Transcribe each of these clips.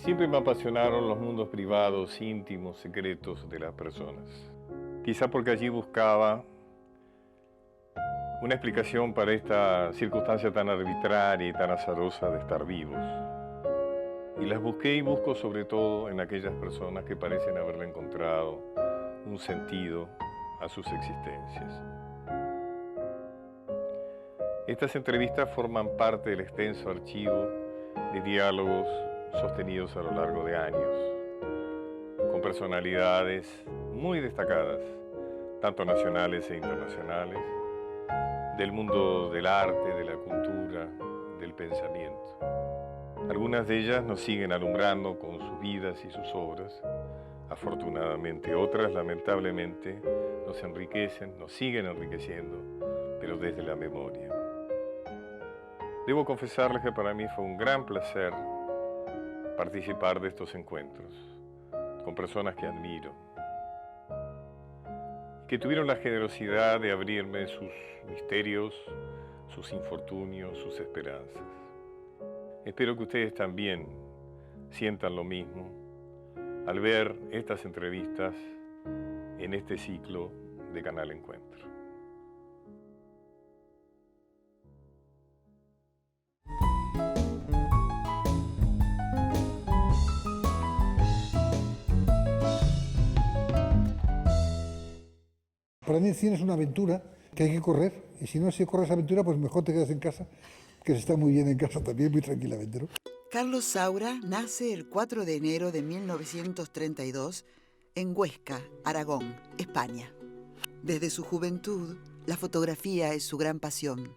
Siempre me apasionaron los mundos privados, íntimos, secretos de las personas. Quizá porque allí buscaba una explicación para esta circunstancia tan arbitraria y tan azarosa de estar vivos. Y las busqué y busco sobre todo en aquellas personas que parecen haberle encontrado un sentido a sus existencias. Estas entrevistas forman parte del extenso archivo de diálogos sostenidos a lo largo de años, con personalidades muy destacadas, tanto nacionales e internacionales, del mundo del arte, de la cultura, del pensamiento. Algunas de ellas nos siguen alumbrando con sus vidas y sus obras, afortunadamente. Otras, lamentablemente, nos enriquecen, nos siguen enriqueciendo, pero desde la memoria. Debo confesarles que para mí fue un gran placer participar de estos encuentros con personas que admiro, que tuvieron la generosidad de abrirme sus misterios, sus infortunios, sus esperanzas. Espero que ustedes también sientan lo mismo al ver estas entrevistas en este ciclo de Canal Encuentro. Para mí el cine es una aventura que hay que correr, y si no se corre esa aventura, pues mejor te quedas en casa, que se está muy bien en casa también, muy tranquilamente, ¿no? Carlos Saura nace el 4 de enero de 1932 en Huesca, Aragón, España. Desde su juventud, la fotografía es su gran pasión.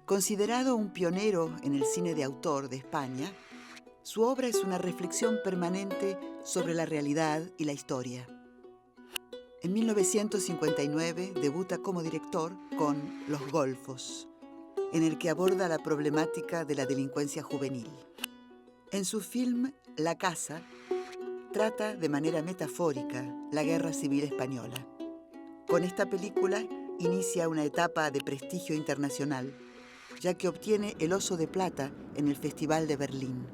Considerado un pionero en el cine de autor de España, su obra es una reflexión permanente sobre la realidad y la historia. En 1959 debuta como director con Los Golfos, en el que aborda la problemática de la delincuencia juvenil. En su film La Casa, trata de manera metafórica la Guerra Civil Española. Con esta película inicia una etapa de prestigio internacional, ya que obtiene el Oso de Plata en el Festival de Berlín.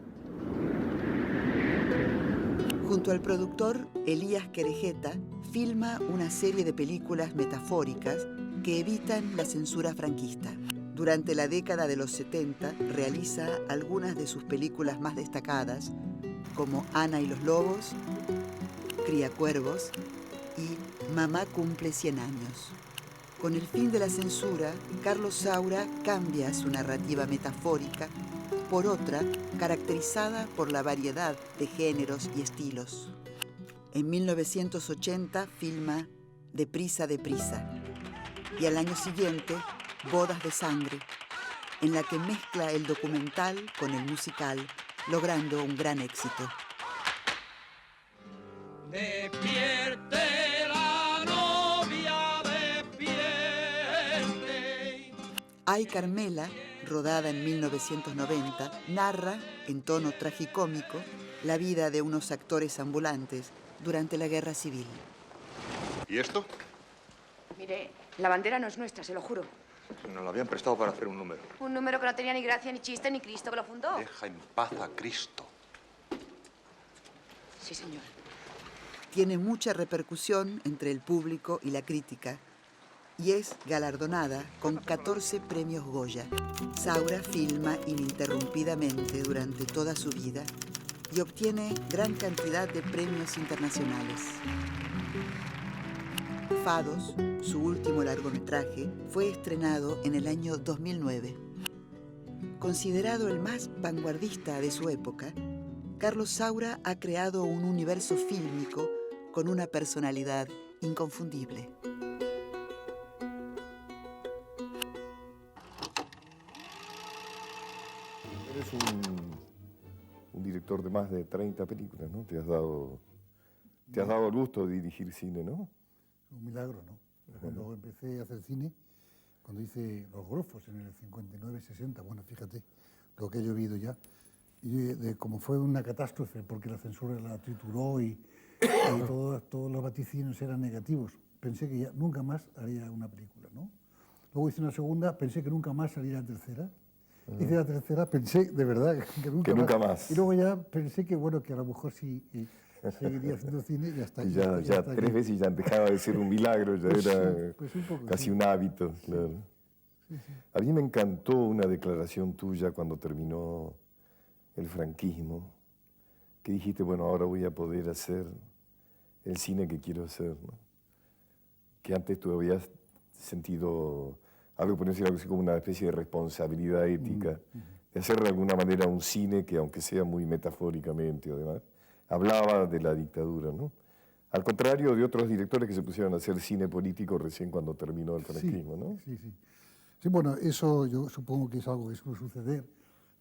Junto al productor Elías Querejeta, filma una serie de películas metafóricas que evitan la censura franquista. Durante la década de los 70 realiza algunas de sus películas más destacadas, como Ana y los Lobos, Criacuervos y Mamá cumple 100 años. Con el fin de la censura, Carlos Saura cambia su narrativa metafórica por otra caracterizada por la variedad de géneros y estilos. En 1980 filma Deprisa, deprisa, y al año siguiente Bodas de sangre, en la que mezcla el documental con el musical, logrando un gran éxito. Despierte la novia, despierte. Ay, Carmela, rodada en 1990, narra, en tono tragicómico, la vida de unos actores ambulantes durante la Guerra Civil. ¿Y esto? Mire, la bandera no es nuestra, se lo juro. Nos lo habían prestado para hacer un número. Un número que no tenía ni gracia, ni chiste, ni Cristo que lo fundó. Deja en paz a Cristo. Sí, señor. Tiene mucha repercusión entre el público y la crítica y es galardonada con 14 premios Goya. Saura filma ininterrumpidamente durante toda su vida y obtiene gran cantidad de premios internacionales. Fados, su último largometraje, fue estrenado en el año 2009. Considerado el más vanguardista de su época, Carlos Saura ha creado un universo fílmico con una personalidad inconfundible. Eres un director de más de 30 películas, ¿no? Te has dado el gusto de dirigir cine, ¿no? Un milagro, ¿no? Cuando empecé a hacer cine, cuando hice Los Golfos en el 59-60, bueno, fíjate lo que he llovido ya, y como fue una catástrofe, porque la censura la trituró y todos los vaticinios eran negativos, pensé que ya nunca más haría una película, ¿no? Luego hice una segunda, pensé que nunca más haría la tercera, Hice la tercera, pensé, de verdad, que nunca más. Y luego ya pensé que, bueno, que a lo mejor sí seguiría haciendo cine y ya está. Y ya tres veces ya dejaba de ser un milagro, ya Pues era sí, pues un poco, casi sí. un hábito. Claro. Sí, sí. A mí me encantó una declaración tuya cuando terminó el franquismo, que dijiste, bueno, ahora voy a poder hacer el cine que quiero hacer, ¿no? Que antes tú habías sentido algo, por decir algo así, como una especie de responsabilidad ética, de hacer de alguna manera un cine que, aunque sea muy metafóricamente o demás, hablaba de la dictadura, ¿no? Al contrario de otros directores que se pusieron a hacer cine político recién cuando terminó el franquismo, ¿no? Sí, sí. Sí, bueno, eso yo supongo que es algo que suele suceder,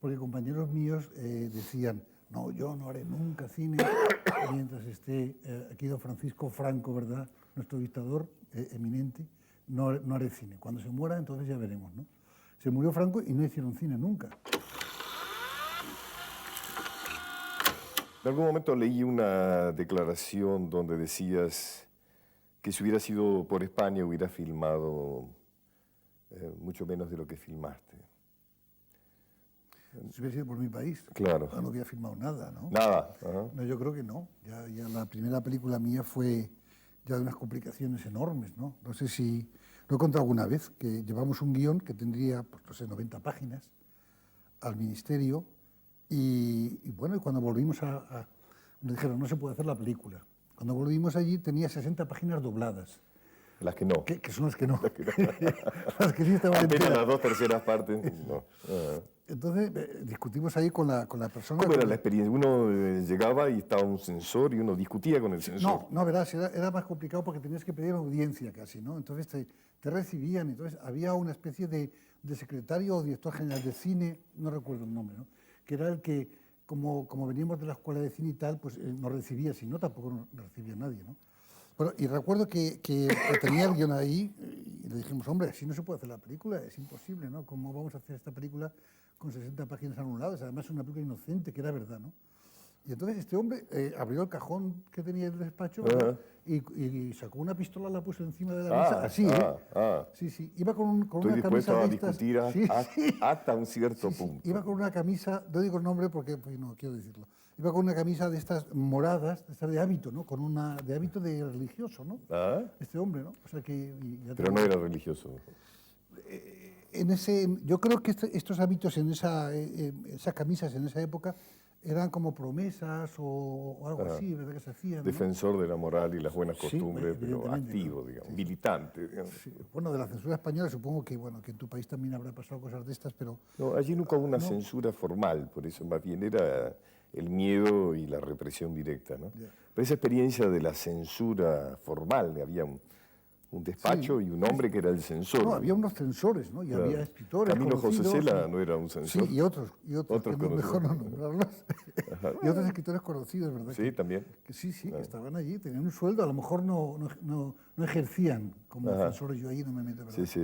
porque compañeros míos decían, no, yo no haré nunca cine mientras esté aquí don Francisco Franco, ¿verdad? Nuestro dictador eminente, no haré cine. Cuando se muera, entonces ya veremos, ¿no? Se murió Franco y no hicieron cine nunca. En algún momento leí una declaración donde decías que si hubiera sido por España hubiera filmado mucho menos de lo que filmaste. Si hubiera sido por mi país, Claro. no hubiera filmado nada, ¿no? Nada. Ajá. No, yo creo que no. Ya la primera película mía fue ya de unas complicaciones enormes, ¿no? No sé si lo he contado alguna vez, que llevamos un guión que tendría, pues, no sé, 90 páginas al ministerio y bueno, y cuando volvimos nos dijeron, no se puede hacer la película. Cuando volvimos allí tenía 60 páginas dobladas. Las que no. Que son las que no. Las que sí estaban Apenas enteras. las 2/3 partes. No. Ajá. Entonces discutimos ahí con la persona. ¿Cómo era la experiencia? Uno llegaba y estaba un censor y uno discutía con el censor. No, verás, era más complicado porque tenías que pedir audiencia casi, ¿no? Entonces te recibían, entonces había una especie de secretario o director general de cine, no recuerdo el nombre, ¿no? Que era el que, como veníamos de la escuela de cine y tal, pues nos recibía, si no, tampoco nos recibía nadie, ¿no? Bueno, y recuerdo que tenía el guión ahí y le dijimos, hombre, así no se puede hacer la película, es imposible, ¿no? ¿Cómo vamos a hacer esta película con 60 páginas anuladas? Además es una película inocente, que era verdad, ¿no? Y entonces este hombre abrió el cajón que tenía en el despacho, ¿verdad? y sacó una pistola, la puso encima de la mesa, así, ¿eh? Sí, sí. Iba con Estoy una dispuesto camisa a de estas... discutir Sí. hasta un cierto Sí, sí. punto. Iba con una camisa, no digo el nombre porque pues, no quiero decirlo, iba con una camisa de estas moradas, de estas de hábito, ¿no? De hábito de religioso, ¿no? ¿Ah? Este hombre, ¿no? O sea que... Pero no era religioso. Yo creo que estos hábitos esas camisas en esa época eran como promesas o algo así, ¿verdad? Que se hacían, ¿no? Defensor de la moral y las buenas Sí, costumbres, pero evidentemente, activo, ¿no? digamos, militante. Digamos. Sí. Bueno, de la censura española supongo que, bueno, que en tu país también habrá pasado cosas de estas, pero... No, allí nunca hubo una censura formal, por eso más bien era el miedo y la represión directa, ¿no? Ya. Pero esa experiencia de la censura formal, había un despacho y un hombre que era el censor. No, había unos censores, ¿no? Y Claro. había escritores Camilo José conocidos, Cela no era un censor. Sí, y otros Otros que no, conocidos. mejor no nombrarlos. Y otros escritores conocidos, ¿verdad? Sí, también. Que sí, que estaban allí, tenían un sueldo, a lo mejor no ejercían como censores, yo ahí no me meto, ¿verdad? Sí,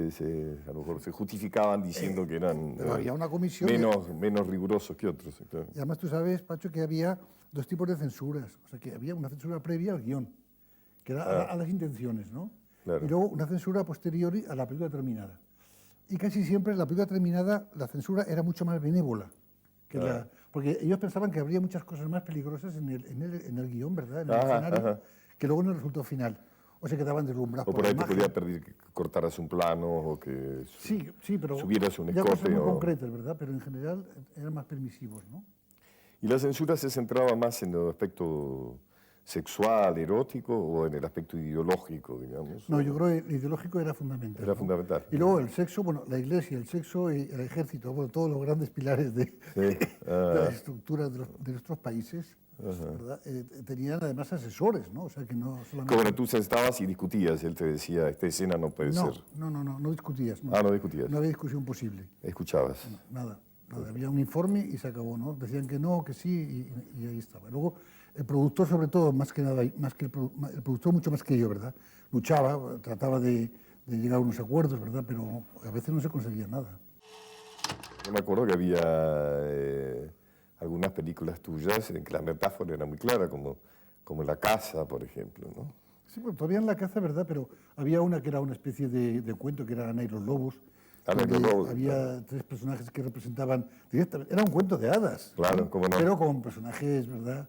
a lo mejor se justificaban diciendo que eran pero había una comisión menos rigurosos que otros. Claro. Y además tú sabes, Pacho, que había dos tipos de censuras. O sea, que había una censura previa al guión, que era a las intenciones, ¿no? Claro. Y luego una censura posteriori a la película terminada. Y casi siempre la película terminada, la censura era mucho más benévola. Porque ellos pensaban que habría muchas cosas más peligrosas en el guión, ¿verdad? En el escenario, que luego en el resultado final. O se quedaban deslumbrados O por ahí la te imagen. podía pedir que cortaras un plano o que Sí, pero subieras un ya cosas escote. muy concretas, ¿verdad? Pero en general eran más permisivos, ¿no? ¿Y la censura se centraba más en el aspecto sexual, erótico o en el aspecto ideológico, digamos? No, yo creo que el ideológico era fundamental. Era ¿no? fundamental. Y luego el sexo, bueno, la iglesia, el sexo y el ejército, bueno, todos los grandes pilares de las estructuras de nuestros países, ¿verdad? Tenían además asesores, ¿no? O sea, que no solamente... Bueno, tú sentabas y discutías, él te decía, esta escena no puede ser. No discutías. No. No discutías. No había discusión posible. Escuchabas. Nada. Había un informe y se acabó, ¿no? Decían que no, que sí, y ahí estaba. Luego, el productor, sobre todo, más que nada, el productor mucho más que yo, ¿verdad? Luchaba, trataba de llegar a unos acuerdos, ¿verdad? Pero a veces no se conseguía nada. Yo me acuerdo que había algunas películas tuyas en que la metáfora era muy clara, como La Caza, por ejemplo, ¿no? Sí, bueno, todavía en La Caza, ¿verdad? Pero había una que era una especie de cuento, que era Ana y los lobos, Alejandro donde Robles, había claro. 3 personajes que representaban directamente. Era un cuento de hadas. Claro, ¿no? cómo no. Pero con personajes, ¿verdad?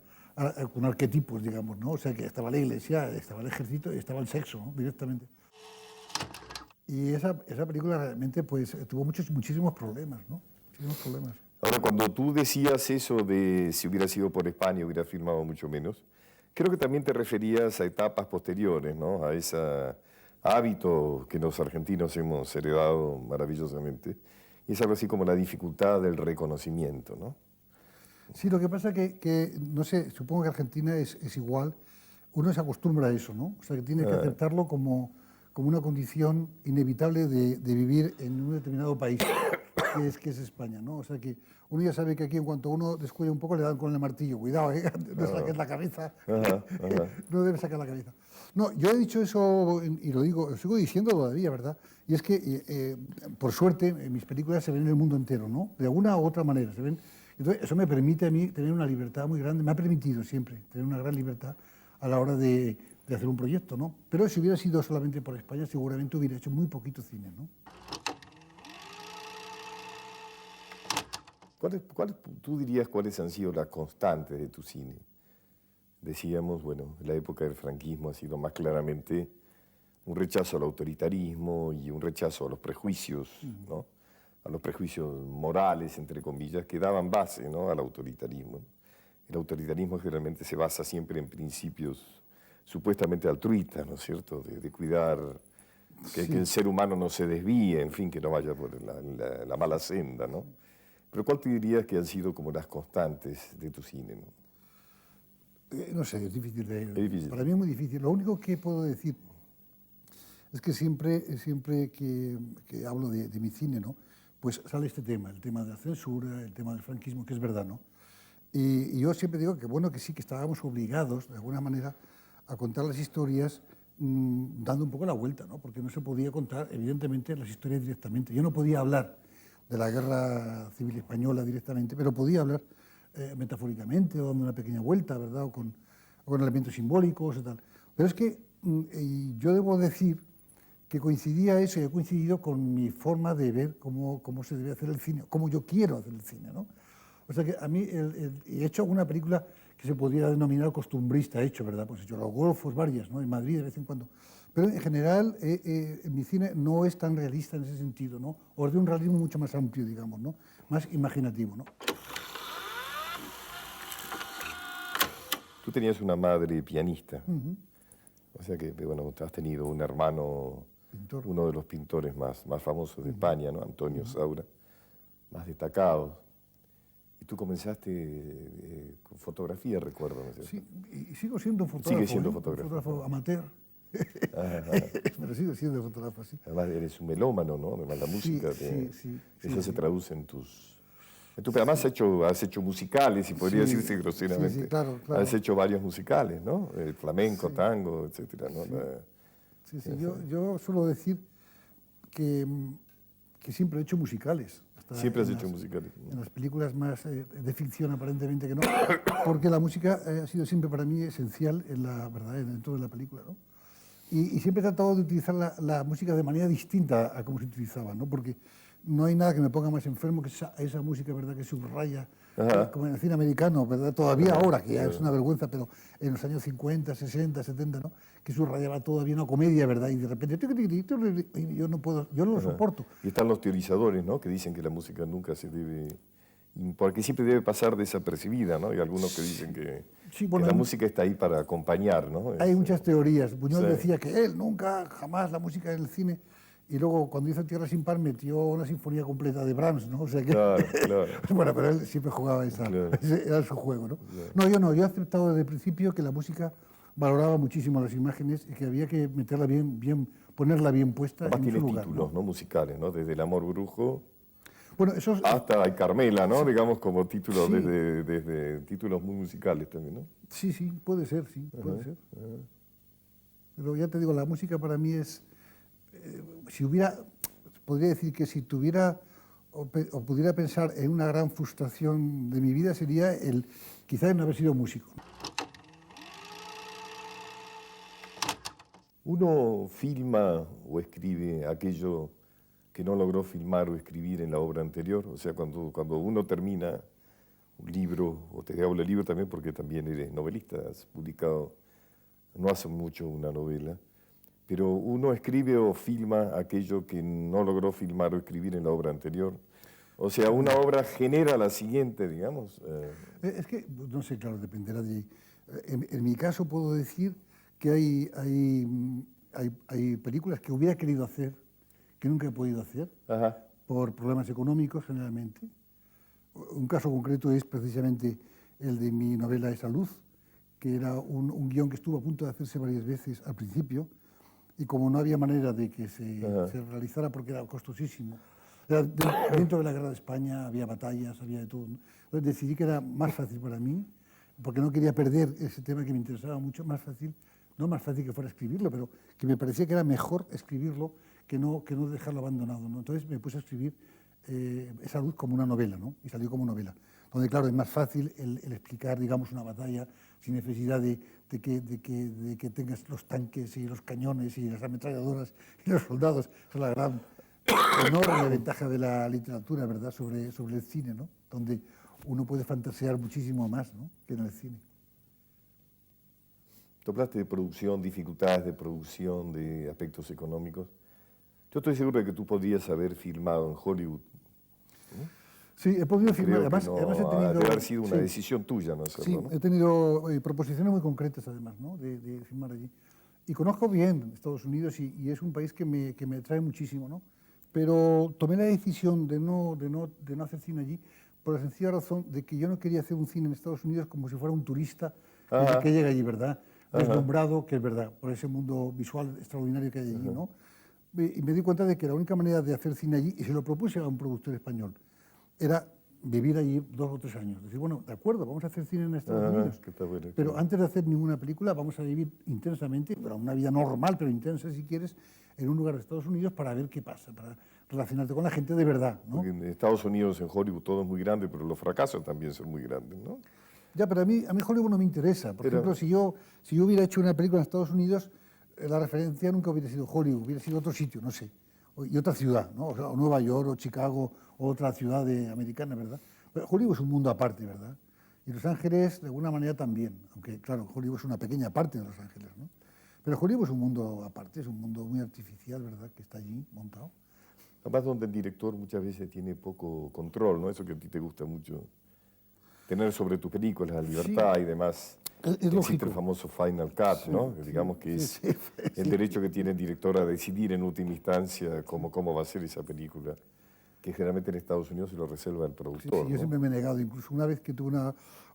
Con arquetipos, digamos, ¿no? O sea, que estaba la iglesia, estaba el ejército y estaba el sexo, ¿no? Directamente. Y esa película realmente pues, tuvo muchísimos problemas, ¿no? Muchísimos problemas. Ahora, cuando tú decías eso de si hubiera sido por España, hubiera filmado mucho menos, creo que también te referías a etapas posteriores, ¿no? A ese hábito que los argentinos hemos heredado maravillosamente. Y es algo así como la dificultad del reconocimiento, ¿no? Sí, lo que pasa que no sé, supongo que Argentina es igual. Uno se acostumbra a eso, ¿no? O sea, que tiene que aceptarlo como una condición inevitable de vivir en un determinado país, que es España, ¿no? O sea, que uno ya sabe que aquí en cuanto uno descuida un poco le dan con el martillo. Cuidado, no saques la cabeza. No debes sacar la cabeza. No, yo he dicho eso y lo sigo diciendo todavía, ¿verdad? Y es que, por suerte, mis películas se ven en el mundo entero, ¿no? De alguna u otra manera se ven. Entonces, eso me permite a mí tener una libertad muy grande, me ha permitido siempre tener una gran libertad a la hora de hacer un proyecto, ¿no? Pero si hubiera sido solamente por España, seguramente hubiera hecho muy poquito cine, ¿no? Tú dirías cuáles han sido las constantes de tu cine? Decíamos, bueno, la época del franquismo ha sido más claramente un rechazo al autoritarismo y un rechazo a los prejuicios, ¿no? A los prejuicios morales, entre comillas, que daban base, ¿no? Al autoritarismo. El autoritarismo generalmente se basa siempre en principios supuestamente altruistas, ¿no es cierto? De cuidar que el ser humano no se desvíe, en fin, que no vaya por la mala senda, ¿no? Pero ¿cuál te dirías que han sido como las constantes de tu cine, ¿no? No sé, es difícil Es difícil. Para mí es muy difícil. Lo único que puedo decir es que siempre que hablo de mi cine, ¿no? Pues sale este tema, el tema de la censura, el tema del franquismo, que es verdad, ¿no? Y yo siempre digo que bueno, que sí, que estábamos obligados, de alguna manera, a contar las historias dando un poco la vuelta, ¿no? Porque no se podía contar, evidentemente, las historias directamente. Yo no podía hablar de la guerra civil española directamente, pero podía hablar metafóricamente o dando una pequeña vuelta, ¿verdad? O con elementos simbólicos y tal. Pero es que yo debo decir que coincidía eso y ha coincidido con mi forma de ver cómo se debe hacer el cine, cómo yo quiero hacer el cine, ¿no? O sea que a mí he hecho una película que se podría denominar costumbrista, ¿verdad? Pues he hecho Los Golfos, varias, ¿no? En Madrid de vez en cuando. Pero en general mi cine no es tan realista en ese sentido, ¿no? O es de un realismo mucho más amplio, digamos, ¿no? Más imaginativo, ¿no? Tú tenías una madre pianista, o sea que, bueno, has tenido un hermano, Pintor. uno de los pintores más famosos de España, ¿no? Antonio Saura, más destacado. Y tú comenzaste con fotografía, recuerdo, ¿no es cierto? Sí, y sigo siendo un fotógrafo. Sigue siendo ¿eh? fotógrafo. Un fotógrafo amateur. Ajá. Pero sigo siendo fotógrafo, sí. Además eres un melómano, ¿no? Además la música, eso se traduce en tus... Además has hecho musicales, y podría decirse groseramente. Sí, claro. Has hecho varios musicales, ¿no? Flamenco, tango, etcétera, ¿no? Sí. Yo suelo decir que siempre he hecho musicales. Siempre has hecho musicales. En las películas más de ficción, aparentemente que no, porque la música ha sido siempre para mí esencial en la verdad, dentro de la película, ¿no? Y siempre he tratado de utilizar la música de manera distinta a cómo se utilizaba, ¿no? Porque no hay nada que me ponga más enfermo que esa música, ¿verdad?, que subraya, como en el cine americano, ¿verdad? Todavía ahora, que ya es una vergüenza, pero en los años 50, 60, 70, ¿no?, que subrayaba todavía una comedia, ¿verdad? Y de repente, yo no puedo, yo no lo soporto. Y están los teorizadores, ¿no?, que dicen que la música nunca se debe... Porque siempre debe pasar desapercibida, ¿no? Hay algunos que dicen que la música está ahí para acompañar, ¿no? Hay muchas teorías. Buñuel decía que él jamás la música en el cine. Y luego, cuando hizo Tierra sin par, metió una sinfonía completa de Brahms, ¿no? O sea que... Claro. Bueno, pero él siempre jugaba ese era su juego, ¿no? Claro. No, yo he aceptado desde el principio que la música valoraba muchísimo las imágenes y que había que meterla bien, ponerla bien puesta. Además en su tiene lugar, títulos, ¿no? Musicales, ¿no? Desde El amor brujo... Bueno, hasta hay Carmela, ¿no? Digamos como título, desde títulos muy musicales también, ¿no? Sí, puede ser, puede ser. Pero ya te digo, la música para mí es... podría decir que si tuviera o pudiera pensar en una gran frustración de mi vida sería quizá el no haber sido músico. Uno filma o escribe aquello que que no logró filmar o escribir en la obra anterior. O sea, cuando uno termina un libro, o te hablo del libro también porque también eres novelista, has publicado no hace mucho una novela, pero uno escribe o filma aquello que no logró filmar o escribir en la obra anterior. O sea, una obra genera la siguiente, digamos. Es que, no sé, claro, dependerá de... En mi caso puedo decir que hay películas que hubiera querido hacer, que nunca he podido hacer, Ajá. por problemas económicos generalmente. Un caso concreto es precisamente el de mi novela Esa luz, que era un guión que estuvo a punto de hacerse varias veces al principio, y como no había manera de que se realizara porque era costosísimo, dentro de la guerra de España había batallas, había de todo, ¿no? Entonces decidí que era más fácil para mí, porque no quería perder ese tema que me interesaba mucho, más fácil, no más fácil que fuera escribirlo, pero que me parecía que era mejor escribirlo que no dejarlo abandonado, ¿no? Entonces me puse a escribir Esa luz como una novela, ¿no? Y salió como novela, donde claro, es más fácil el explicar, digamos, una batalla sin necesidad de que tengas los tanques y los cañones y las ametralladoras y los soldados. Esa es la gran enorme ventaja de la literatura, ¿verdad?, sobre el cine, ¿no? Donde uno puede fantasear muchísimo más, ¿no?, que en el cine. Tú hablaste de producción, dificultades de producción, de aspectos económicos. Yo estoy seguro de que tú podrías haber filmado en Hollywood. Sí, he podido filmar. Creo Además, que no, he tenido... debe haber sido una sí, decisión tuya no hacerlo, sí, ¿no? he tenido proposiciones muy concretas, además, ¿no?, de filmar allí. Y conozco bien Estados Unidos y es un país que me atrae muchísimo, ¿no? Pero tomé la decisión de no hacer cine allí por la sencilla razón de que yo no quería hacer un cine en Estados Unidos como si fuera un turista que llega allí, ¿verdad? Deslumbrado, que es verdad, por ese mundo visual extraordinario que hay allí, ¿no? Y me di cuenta de que la única manera de hacer cine allí, y se lo propuse a un productor español, era vivir allí 2 o 3 años. Decir, bueno, de acuerdo, vamos a hacer cine en Estados Unidos, que está bueno, pero claro. antes de hacer ninguna película vamos a vivir intensamente, una vida normal, pero intensa si quieres, en un lugar de Estados Unidos para ver qué pasa, para relacionarte con la gente de verdad, ¿no? Porque en Estados Unidos, en Hollywood, todo es muy grande, pero los fracasos también son muy grandes, ¿no? Ya, pero a mí Hollywood no me interesa. Por ejemplo, si yo hubiera hecho una película en Estados Unidos, la referencia nunca hubiera sido Hollywood, hubiera sido otro sitio, no sé, y otra ciudad, ¿no? O sea, o Nueva York, o Chicago, o otra ciudad americana, ¿verdad? Pero Hollywood es un mundo aparte, ¿verdad? Y Los Ángeles, de alguna manera, también, aunque, claro, Hollywood es una pequeña parte de Los Ángeles, ¿no? Pero Hollywood es un mundo aparte, es un mundo muy artificial, ¿verdad?, que está allí montado. Además, donde el director muchas veces tiene poco control, ¿no? Eso que a ti te gusta mucho, tener sobre tus películas la libertad y demás. Es Existe lógico. el famoso Final Cut, ¿no? Que digamos que es el derecho que tiene el director a decidir en última instancia cómo va a ser esa película, que generalmente en Estados Unidos se lo reserva el productor, Yo ¿no? siempre me he negado, incluso una vez que tuve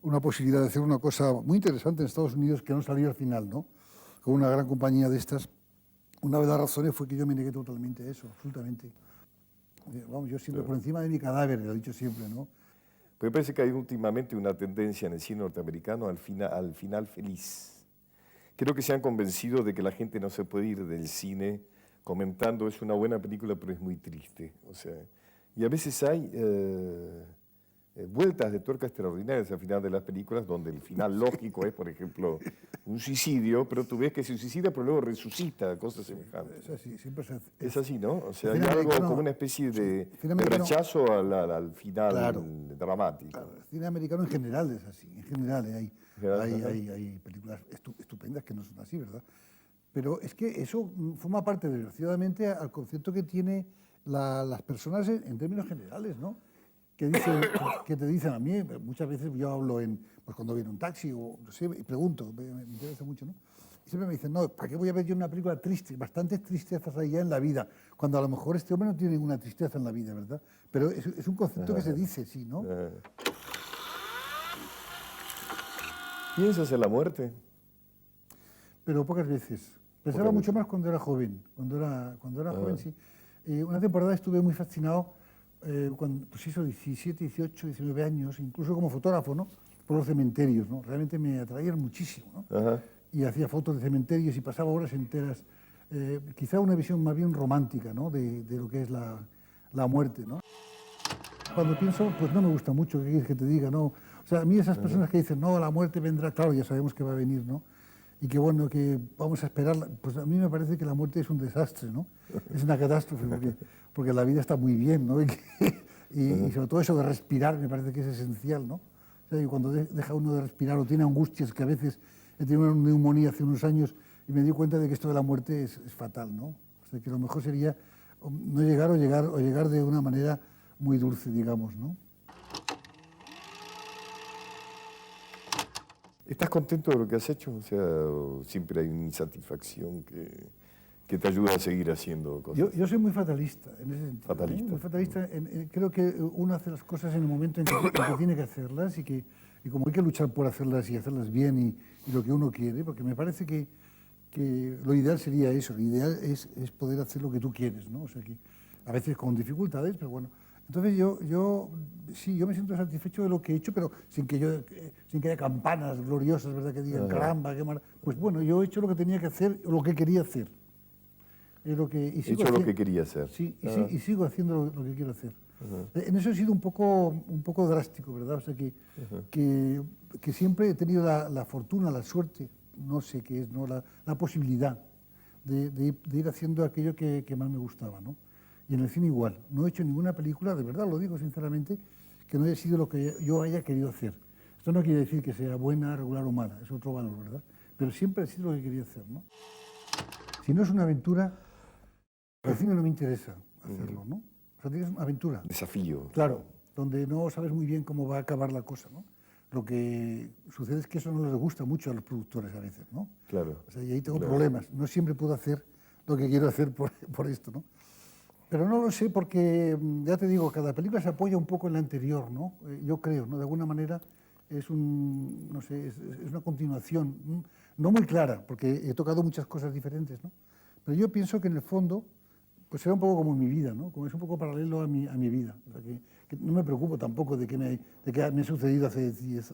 una posibilidad de hacer una cosa muy interesante en Estados Unidos que no salió al final, ¿no?, con una gran compañía de estas, una de las razones fue que yo me negué totalmente a eso, absolutamente. Vamos, yo siempre por encima de mi cadáver, lo he dicho siempre, ¿no? Pues me parece que hay últimamente una tendencia en el cine norteamericano al final feliz. Creo que se han convencido de que la gente no se puede ir del cine comentando es una buena película, pero es muy triste. O sea, y a veces hay vueltas de tuerca extraordinarias al final de las películas, donde el final lógico es, por ejemplo, un suicidio, pero tú ves que se suicida, pero luego resucita, cosas semejantes. Es así, siempre se hace. Es así, ¿no? O sea, hay cine algo americano- como una especie de cine americano- rechazo al final Claro. dramático. Claro, el cine americano en general es así, en general hay películas estupendas que no son así, ¿verdad? Pero es que eso forma parte, desgraciadamente, al concepto que tiene las personas en términos generales, ¿no? Que te dicen a mí, muchas veces yo hablo pues cuando viene un taxi o no sé, y pregunto, me interesa mucho, ¿no? Y siempre me dicen, no, ¿para qué voy a ver yo una película triste? Bastantes tristezas hay ya en la vida, cuando a lo mejor este hombre no tiene ninguna tristeza en la vida, ¿verdad? Pero es un concepto que se dice, sí, ¿no? ¿Piensas en la muerte? Pero pocas veces. Pensaba mucho más cuando era joven. Cuando era joven, sí. Una temporada estuve muy fascinado, pues eso, 17, 18, 19 años, incluso como fotógrafo, ¿no?, por los cementerios, ¿no? Realmente me atraían muchísimo, ¿no? Ajá. Y hacía fotos de cementerios y pasaba horas enteras. Quizá una visión más bien romántica, ¿no?, de lo que es la muerte, ¿no? Cuando pienso, pues no me gusta mucho, ¿qué quieres que te diga? No. O sea, a mí esas personas que dicen, no, la muerte vendrá, claro, ya sabemos que va a venir, ¿no? y que bueno, que vamos a esperarla. Pues a mí me parece que la muerte es un desastre, ¿no? Es una catástrofe, porque la vida está muy bien, ¿no? Y sobre todo eso de respirar me parece que es esencial, ¿no? O sea, y cuando deja uno de respirar o tiene angustias, que a veces he tenido una neumonía hace unos años y me di cuenta de que esto de la muerte es fatal, ¿no? O sea, que lo mejor sería no llegar o llegar de una manera muy dulce, digamos, ¿no? ¿Estás contento de lo que has hecho? O sea, ¿o siempre hay una insatisfacción que te ayuda a seguir haciendo cosas? Yo soy muy fatalista en ese sentido. Fatalista. Muy fatalista. Creo que uno hace las cosas en el momento en que tiene que hacerlas y como hay que luchar por hacerlas y hacerlas bien y lo que uno quiere, porque me parece que lo ideal sería eso, lo ideal es poder hacer lo que tú quieres, ¿no? O sea, que a veces con dificultades, pero bueno. Entonces sí, yo me siento satisfecho de lo que he hecho, pero sin que haya campanas gloriosas, ¿verdad? Que digan, caramba, qué maravilla. Pues bueno, yo he hecho lo que tenía que hacer, lo que quería hacer. He hecho lo que quería hacer. Sí, y sigo haciendo lo que quiero hacer. En eso he sido un poco drástico, ¿verdad? O sea, que siempre he tenido la fortuna, la suerte, no sé qué es, ¿no? La posibilidad de ir haciendo aquello que más me gustaba, ¿no? Y en el cine igual. No he hecho ninguna película, de verdad lo digo sinceramente, que no haya sido lo que yo haya querido hacer. Esto no quiere decir que sea buena, regular o mala, es otro valor, ¿verdad? Pero siempre ha sido lo que quería hacer, ¿no? Si no es una aventura, el cine no me interesa hacerlo, ¿no? O sea, tienes una aventura. Desafío. Claro, donde no sabes muy bien cómo va a acabar la cosa, ¿no? Lo que sucede es que eso no les gusta mucho a los productores a veces, ¿no? Claro. O sea, y ahí tengo problemas. No siempre puedo hacer lo que quiero hacer por esto, ¿no? Pero no lo sé porque, ya te digo, cada película se apoya un poco en la anterior, ¿no? Yo creo, ¿no? De alguna manera es no sé, es una continuación, no muy clara, porque he tocado muchas cosas diferentes, ¿no? Pero yo pienso que en el fondo, pues será un poco como mi vida, ¿no? Como es un poco paralelo a mi vida. O sea, que no me preocupo tampoco de qué me ha sucedido hace 10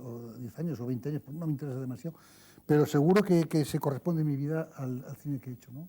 años o 20 años, porque no me interesa demasiado, pero seguro que se corresponde mi vida al cine que he hecho, ¿no?